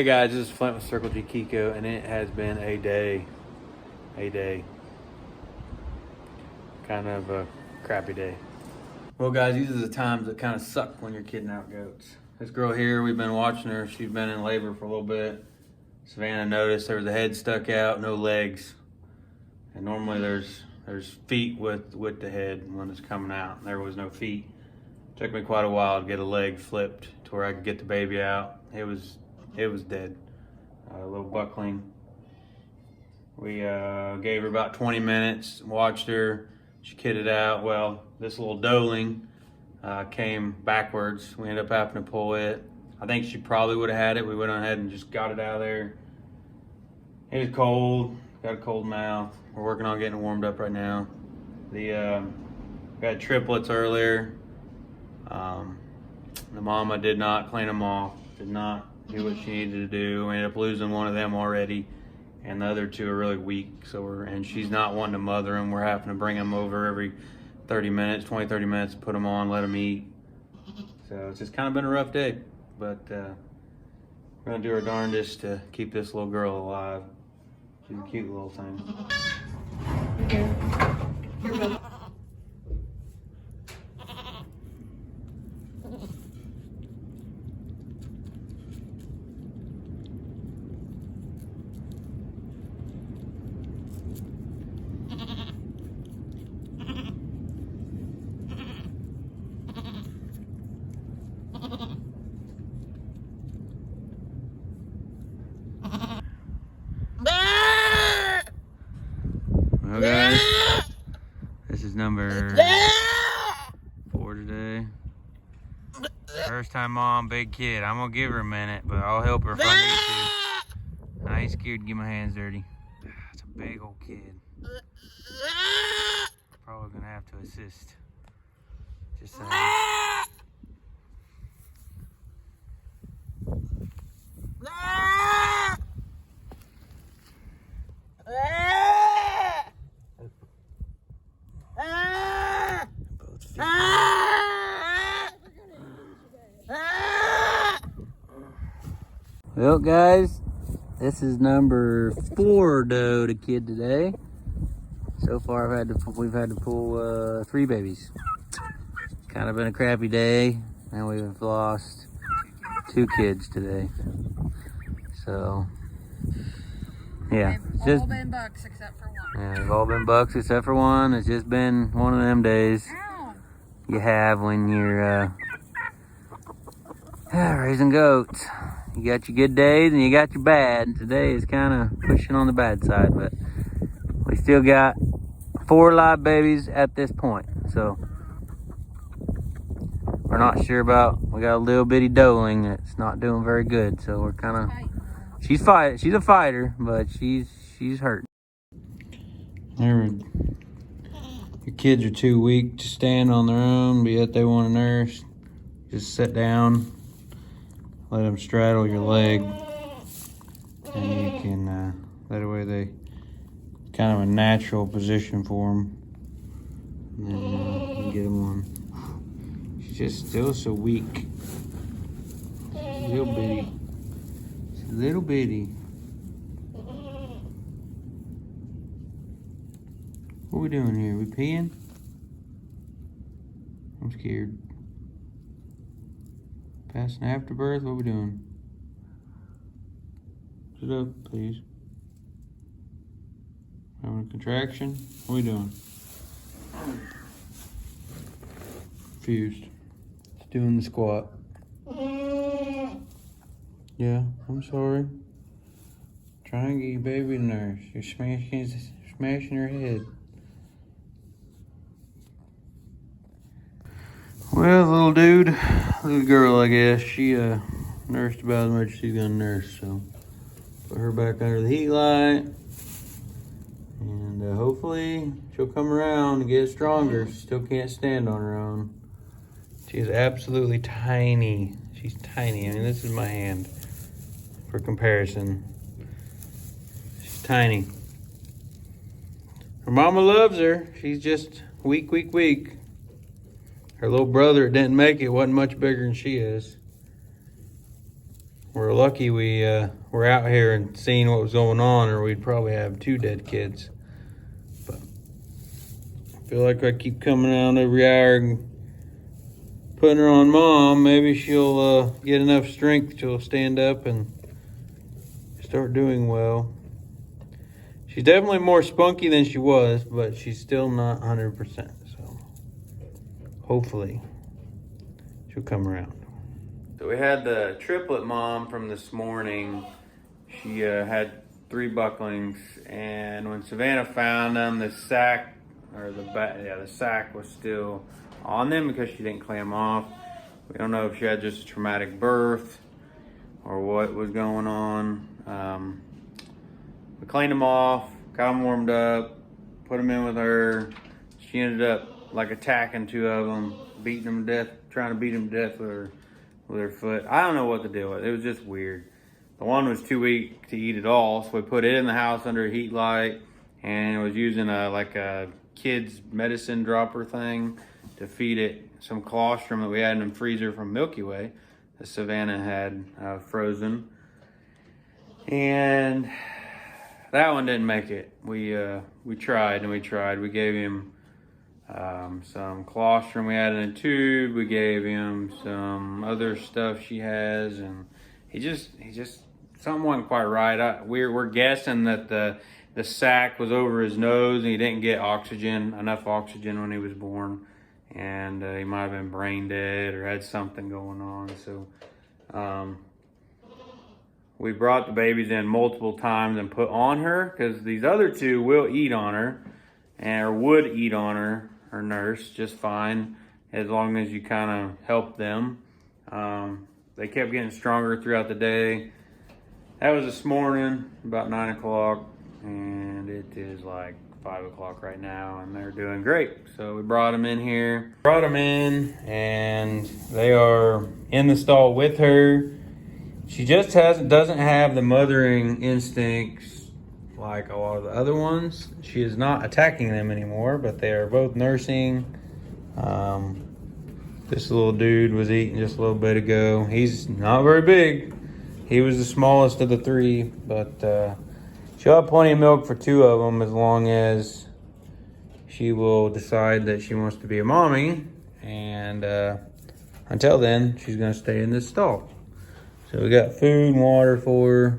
Hey guys, this is Flint with Circle G Kiko, and it has been a day. Kind of a crappy day. Well guys, these are the times that kind of suck when you're kidding out goats. This girl here, we've been watching her. She's been in labor for a little bit. Savannah noticed there was a head stuck out, no legs. And normally there's feet with the head when it's coming out. And there was no feet. Took me quite a while to get a leg flipped to where I could get the baby out. It was dead. A little buckling. We gave her about 20 minutes, watched her. She kidded out. Well, this little doeling came backwards. We ended up having to pull it. I think she probably would have had it. We went on ahead and just got it out of there. It was cold, got a cold mouth. We're working on getting it warmed up right now. We had triplets earlier. The mama did not clean them off, did not do what she needed to do. We ended up losing one of them already, and the other two are really weak. And she's not wanting to mother them. We're having to bring them over every 30 minutes, 20-30 minutes, put them on, let them eat. So it's just kind of been a rough day, but we're gonna do our darndest to keep this little girl alive. She's a cute little thing. Well guys, this is number 4 today. First time mom, big kid. I'm gonna give her a minute, but I'll help her if I need to. I ain't scared to get my hands dirty. It's a big old kid. Probably gonna have to assist. Just saying. Well guys, this is number 4 doe to kid today. So far we've had to pull 3 babies. Kind of been a crappy day, and we've lost 2 kids today. So yeah, they've all been bucks except for one. Yeah, they've all been bucks except for one. It's just been one of them days you have when you're raising goats. You got your good days and you got your bad. And today is kind of pushing on the bad side, but we still got 4 live babies at this point. So we're not sure about. We got a little bitty doeling that's not doing very good. So we're kind of. She's a fighter, but she's hurt. Your kids are too weak to stand on their own, but yet they want to nurse. Just sit down. Let them straddle your leg, and you can, that way kind of a natural position for them. And then you can get them on. She's just still so weak. She's little bitty. She's little bitty. What are we doing here? We peeing? I'm scared. Passing afterbirth? What are we doing? Sit up, please. Having a contraction? What are we doing? Confused. It's doing the squat. Yeah, I'm sorry. Try and get your baby to nurse. You're smashing her head. Well, little girl, I guess, she nursed about as much as she's gonna nurse, so put her back under the heat light, and hopefully she'll come around and get stronger. She still can't stand on her own. She's absolutely tiny. She's tiny. I mean, this is my hand for comparison. She's tiny. Her mama loves her. She's just weak. Her little brother that didn't make it wasn't much bigger than she is. We're lucky we were out here and seeing what was going on, or we'd probably have 2 dead kids. But I feel like I keep coming out every hour and putting her on mom. Maybe she'll get enough strength she'll stand up and start doing well. She's definitely more spunky than she was, but she's still not 100%. So hopefully she'll come around. So we had the triplet mom from this morning. She had 3 bucklings, and when Savannah found them, the sack was still on them because she didn't clean them off. We don't know if she had just a traumatic birth or what was going on. We cleaned them off, got them warmed up, put them in with her. She ended up like attacking 2 of them, beating them to death, trying to beat them to death with her foot. I don't know what to do with it. It was just weird. The one was too weak to eat at all, so we put it in the house under a heat light, and it was using a kid's medicine dropper thing to feed it some colostrum that we had in the freezer from Milky Way that Savannah had frozen. And that one didn't make it. We tried and we tried. We gave him some colostrum we had in a tube. We gave him some other stuff she has, and he just something wasn't quite right. We're guessing that the sac was over his nose and he didn't get enough oxygen when he was born, and he might have been brain dead or had something going on. So we brought the babies in multiple times and put on her, because these other 2 will eat on her, or would eat on her nurse just fine, as long as you kind of help them. They kept getting stronger throughout the day. That was this morning, about 9 o'clock, and it is like 5 o'clock right now, and they're doing great. So we brought them in here. Brought them in, and they are in the stall with her. She just doesn't have the mothering instincts like a lot of the other ones. She is not attacking them anymore, but they are both nursing. This little dude was eating just a little bit ago. He's not very big. He was the smallest of the 3, but she'll have plenty of milk for 2 of them, as long as she will decide that she wants to be a mommy. And until then, she's gonna stay in this stall. So we got food and water for her.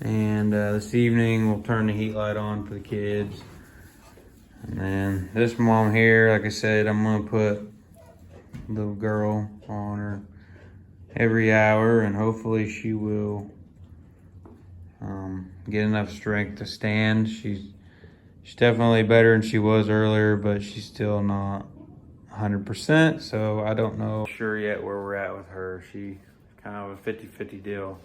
And this evening we'll turn the heat light on for the kids. And then this mom here, like I said, I'm gonna put little girl on her every hour, and hopefully she will get enough strength to stand. She's definitely better than she was earlier, but she's still not 100%. So I don't know sure yet where we're at with her. She's kind of a 50-50 deal.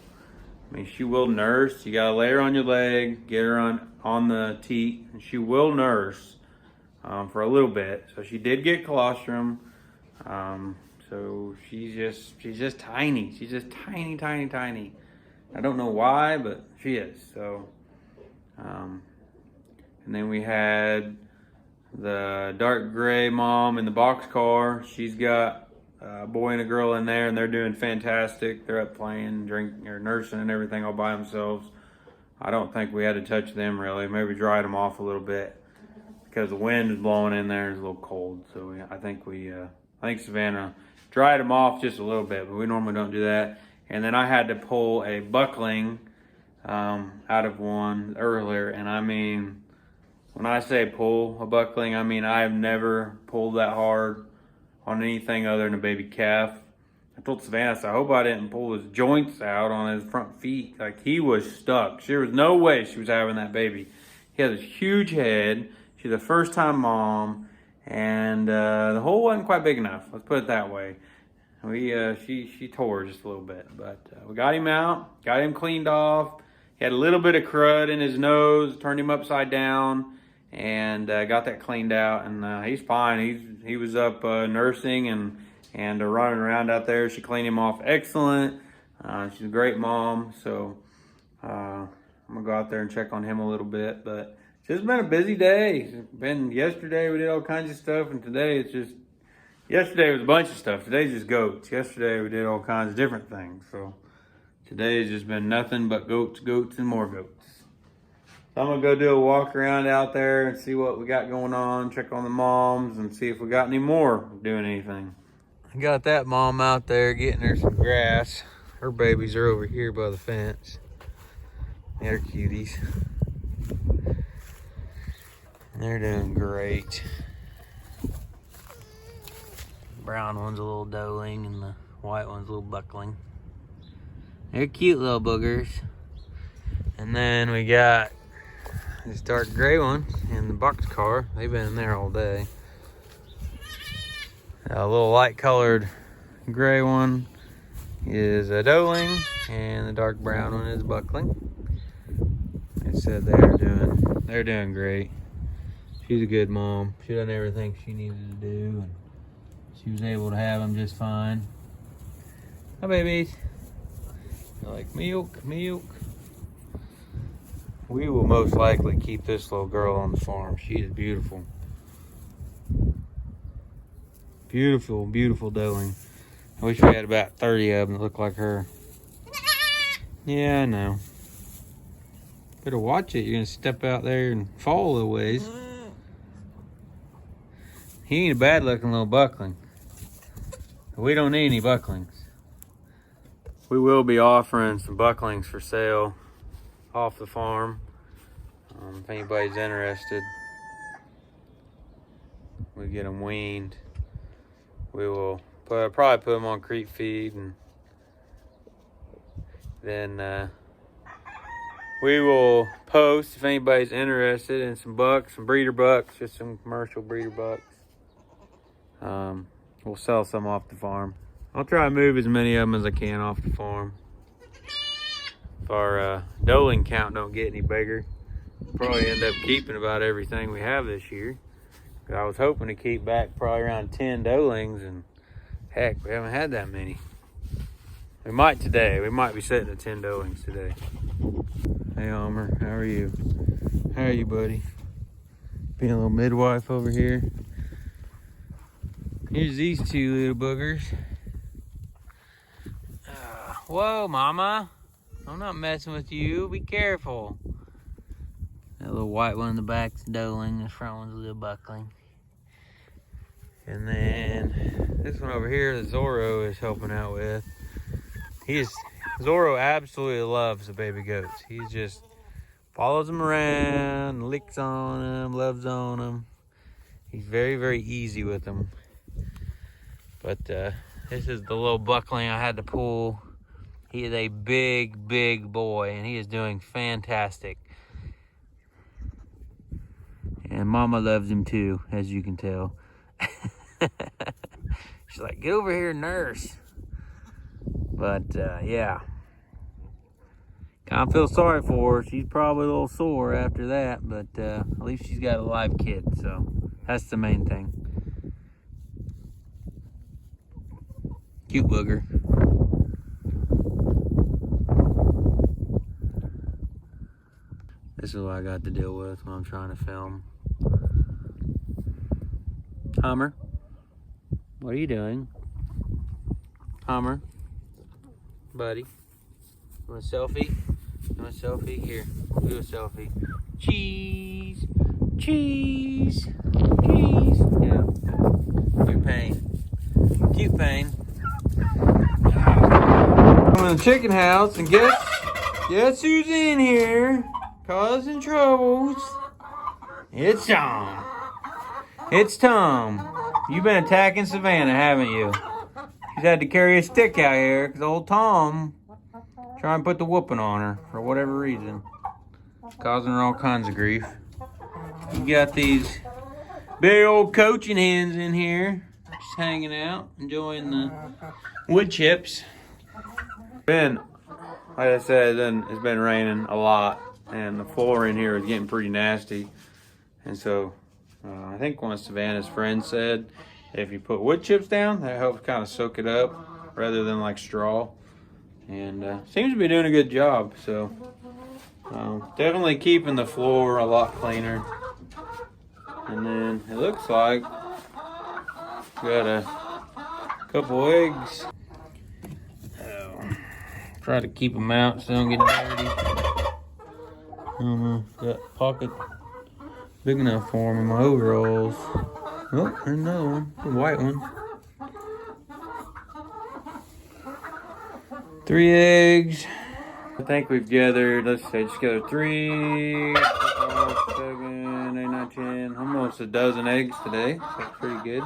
I mean, she will nurse. You gotta lay her on your leg, get her on the teat, and she will nurse for a little bit. So she did get colostrum. So she's just tiny. She's just tiny, tiny, tiny. I don't know why, but she is. So, and then we had the dark gray mom in the box car. She's got a boy and a girl in there, and they're doing fantastic. They're up playing, drinking, or nursing and everything all by themselves. I don't think we had to touch them really. Maybe dried them off a little bit because the wind is blowing in there. It's a little cold. So I think Savannah dried them off just a little bit, but we normally don't do that. And then I had to pull a buckling out of one earlier. And I mean, when I say pull a buckling, I mean I have never pulled that hard on anything other than a baby calf. I told Savannah, I hope I didn't pull his joints out on his front feet. Like, he was stuck. There was no way she was having that baby. He has this huge head. She's a first-time mom, and the hole wasn't quite big enough. Let's put it that way. She tore just a little bit, but we got him out, got him cleaned off. He had a little bit of crud in his nose, turned him upside down, and got that cleaned out, and he's fine. He was up nursing and running around out there. She cleaned him off excellent. She's a great mom, so I'm gonna go out there and check on him a little bit. But it's just been a busy day. Yesterday we did all kinds of stuff, and today yesterday was a bunch of stuff. Today's just goats. Yesterday we did all kinds of different things. So Today has just been nothing but goats, goats, and more goats. So I'm gonna go do a walk around out there and see what we got going on, check on the moms, and see if we got any more doing anything. I got that mom out there getting her some grass. Her babies are over here by the fence. They're cuties. They're doing great. Brown one's a little doeling and the white one's a little buckling. They're cute little boogers. And then we got this dark gray one in the box car. They've been in there all day. A little light colored gray one is a doeling and the dark brown one is buckling. They said they're doing great. She's a good mom. She done everything she needed to do, and she was able to have them just fine. Hi, babies. They're like milk, milk. We will most likely keep this little girl on the farm. She is beautiful. Beautiful, beautiful doeling. I wish we had about 30 of them that look like her. Yeah, I know. Better watch it. You're gonna step out there and fall a little ways. He ain't a bad looking little buckling. We don't need any bucklings. We will be offering some bucklings for sale off the farm. If anybody's interested, we get them weaned. We will probably put them on creek feed, and then we will post if anybody's interested in some bucks, some breeder bucks, just some commercial breeder bucks. We'll sell some off the farm. I'll try to move as many of them as I can off the farm. If our doeling count don't get any bigger, we'll probably end up keeping about everything we have this year. I was hoping to keep back probably around 10 doelings, and heck, we haven't had that many. We might today. We might be sitting at 10 doelings today. Hey, Homer, how are you? How are you, buddy? Being a little midwife over here. Here's these two little boogers. Whoa, mama. I'm not messing with you. Be careful. That little white one in the back's doeling. The front one's a little buckling. And then this one over here that Zorro is helping out with. Zorro absolutely loves the baby goats. He just follows them around, licks on them, loves on them. He's very, very easy with them. But this is the little buckling I had to pull. He is a big, big boy, and he is doing fantastic. And Mama loves him too, as you can tell. She's like, get over here, nurse. But yeah, kind of feel sorry for her. She's probably a little sore after that, but at least she's got a live kid, so that's the main thing. Cute booger. This is what I got to deal with when I'm trying to film. Hummer, what are you doing? Hummer, buddy, you want a selfie? You want a selfie? Here, we'll do a selfie. Cheese, cheese, cheese. Yeah, cute pain, cute pain. I'm in the chicken house, and guess who's in here causing troubles? It's Tom. It's Tom. You've been attacking Savannah, haven't you? She's had to carry a stick out here because old Tom trying to put the whooping on her for whatever reason. Causing her all kinds of grief. You got these big old coaching hens in here, just hanging out, enjoying the wood chips. Like I said, it's been raining a lot, and the floor in here is getting pretty nasty. And so I think one of Savannah's friends said if you put wood chips down, that helps kind of soak it up rather than like straw. And seems to be doing a good job. So definitely keeping the floor a lot cleaner. And then it looks like got a couple eggs. Try to keep them out so they don't get dirty. I don't know if that pocket big enough for them in my overalls. Oh, there's another one, the white one. 3 eggs. I think we've gathered, let's say, just gathered 3, 4, 5, 7, 8, 9, 10, almost a dozen eggs today. So that's pretty good.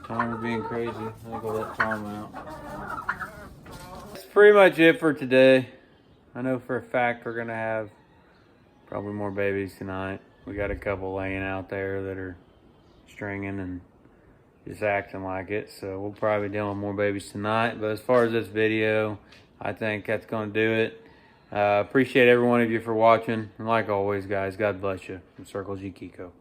Tom is being crazy. I think I'll let Tom out. That's pretty much it for today. I know for a fact we're gonna have probably more babies tonight. We got a couple laying out there that are stringing and just acting like it. So we'll probably be dealing with more babies tonight. But as far as this video, I think that's gonna do it. Appreciate every one of you for watching. And like always, guys, God bless you. From Circle G Kiko.